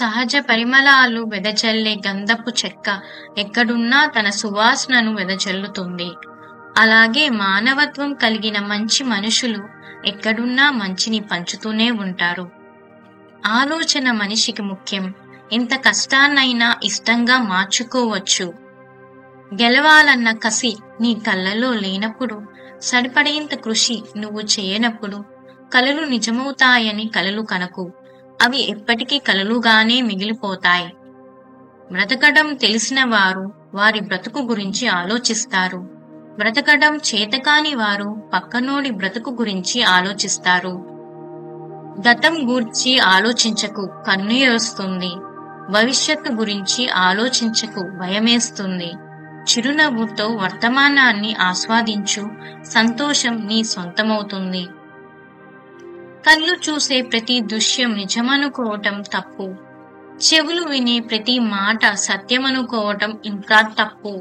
సహజ పరిమళాలు వెదజల్లే గంధపు చెక్క ఎక్కడున్నా తన సువాసనను వెదజల్లుతుంది. అలాగే మానవత్వం కలిగిన మంచి మనుషులు ఎక్కడున్నా మంచిని పంచుతూనే ఉంటారు. ఆలోచన మనిషికి ముఖ్యం. ఎంత కష్టాన్నైనా ఇష్టంగా మార్చుకోవచ్చు. గెలవాలన్న కసి నీ కళ్ళలో లేనప్పుడు, సరిపడేంత కృషి నువ్వు చేయనప్పుడు కలలు నిజమవుతాయని కలలు కనకు. అవి ఎప్పటికీ కలలుగానే మిగిలిపోతాయి. బ్రతకడం తెలిసిన వారు వారి బ్రతుకు గురించి ఆలోచిస్తారు. బ్రతకడం చేతకాని వారు పక్కనోడి బ్రతుకు గురించి ఆలోచిస్తారు. గతం గూర్చి ఆలోచించకు, కన్నుయేస్తుంది. భవిష్యత్తు గురించి ఆలోచించకు, భయమేస్తుంది. చిరునవ్వుతో వర్తమానాన్ని ఆస్వాదించు, సంతోషం నీ సొంతమవుతుంది. కళ్ళు చూసే ప్రతి దృశ్యం నిజమనుకోవటం తప్పు. చెవులు వినే ప్రతి మాట సత్యమనుకోవటం ఇంకా తప్పు.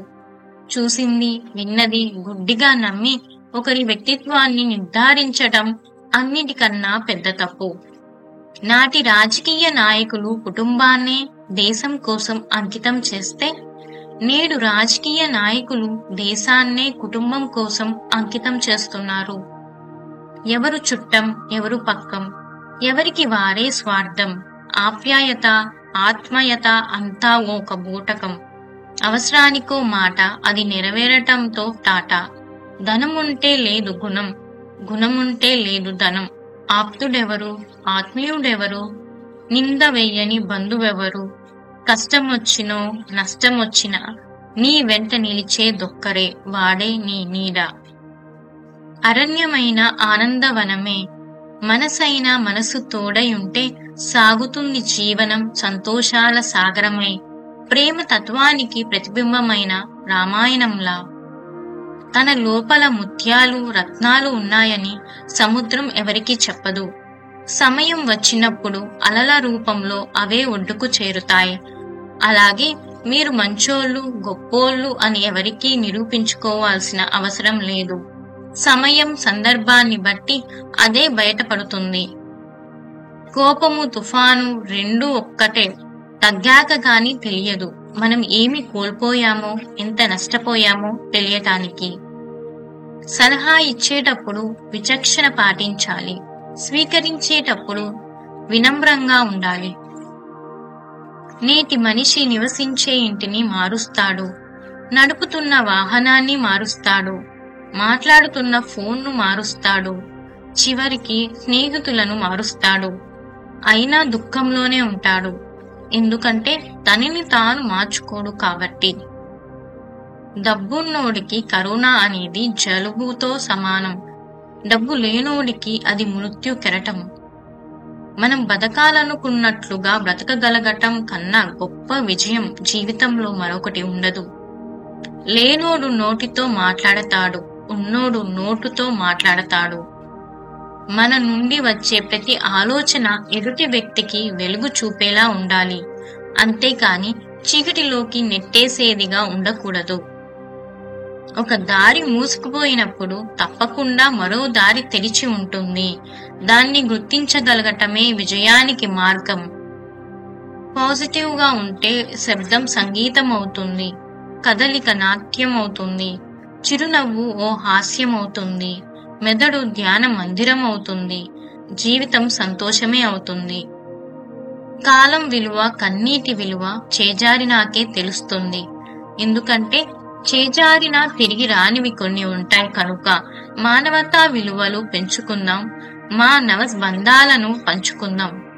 చూసింది విన్నది గుడ్డిగా నమ్మి ఒకరి వ్యక్తిత్వాన్ని నిర్ధారించటం అన్నిటికన్నా పెద్ద తప్పు. నాటి రాజకీయ నాయకులు కుటుంబాన్నే దేశం కోసం అంకితం చేస్తే, నేడు రాజకీయ నాయకులు దేశాన్నే కుటుంబం కోసం అంకితం చేస్తున్నారు. ఎవరు చుట్టం, ఎవరు పక్కం, ఎవరికి వారే స్వార్థం. ఆప్యాయత, ఆత్మీయత అంతా ఒక బూటకం. అవసరానికో మాట, అది నెరవేరటంతో టాటా. ధనముంటే లేదు గుణం, గుణముంటే లేదు ధనం. ఆప్తుడెవరు, ఆత్మీయుడెవరు, నింద వెయ్యని బంధువెవరు. కష్టమొచ్చినో నష్టమొచ్చినా నీ వెంట నిలిచే దొక్కరే, వాడే నీ నీడ. అరణ్యమైన ఆనందవనమే, మనసైన మనసు తోడై ఉంటే సాగుతుంది జీవనం సంతోషాల సాగరమై. ప్రేమ తత్వానికి ప్రతిబింబమైన రామాయణంలా. తన లోపల ముత్యాలు రత్నాలు ఉన్నాయని సముద్రం ఎవరికీ చెప్పదు. సమయం వచ్చినప్పుడు అలల రూపంలో అవే ఒడ్డుకు చేరుతాయి. అలాగే మీరు మంచోళ్ళు గొప్పోళ్ళు అని ఎవరికీ నిరూపించుకోవాల్సిన అవసరం లేదు. సమయం సందర్భాన్ని బట్టి అదే బయటపడుతుంది. కోపము తుఫాను రెండూ ఒక్కటే. తగ్గాక గాని తెలియదు మనం ఏమి కోల్పోయామో, ఎంత నష్టపోయామో తెలియటానికి. సలహా ఇచ్చేటప్పుడు విచక్షణ పాటించాలి. స్వీకరించేటప్పుడు వినమ్రంగా ఉండాలి. నేటి మనిషి నివసించే ఇంటిని మారుస్తాడు, నడుపుతున్న వాహనాన్ని మారుస్తాడు, మాట్లాడుతున్న ఫోన్ను మారుస్తాడు, చివరికి స్నేహితులను మారుస్తాడు. అయినా దుఃఖంలోనే ఉంటాడు. ఎందుకంటే తనని తాను మార్చుకోడు కాబట్టి. డబ్బున్నోడికి కరోనా అనేది జలుబుతో సమానం. డబ్బు లేనోడికి అది మృత్యు కెరటం. మనం బతకాలనుకున్నట్లుగా బ్రతకగలగటం కన్నా గొప్ప విజయం జీవితంలో మరొకటి ఉండదు. లేనోడు నోటితో మాట్లాడతాడు, ఉన్నోడు నోటుతో మాట్లాడతాడు. మన నుండి వచ్చే ప్రతి ఆలోచన ఎదుటి వ్యక్తికి వెలుగు చూపేలా ఉండాలి. అంతేకాని చీకటిలోకి నెట్టేసేదిగా ఉండకూడదు. ఒక దారి మూసుకుపోయినప్పుడు తప్పకుండా మరో దారి తెరిచి ఉంటుంది. దాన్ని గుర్తించగలగటమే విజయానికి మార్గం. పాజిటివ్ గా ఉంటే శబ్దం సంగీతం అవుతుంది, కదలిక నాట్యం అవుతుంది, చిరునవ్వు ఓ హాస్యం అవుతుంది, మెదడు ధ్యాన మందిరం అవుతుంది, జీవితం సంతోషమే అవుతుంది. కాలం విలువ, కన్నీటి విలువ చేజారినాకే తెలుస్తుంది. ఎందుకంటే చేజారినా తిరిగి రానివి కొన్ని ఉంటాయి కనుక. మానవతా విలువలు పెంచుకుందాం, మానవ బంధాలను పంచుకుందాం.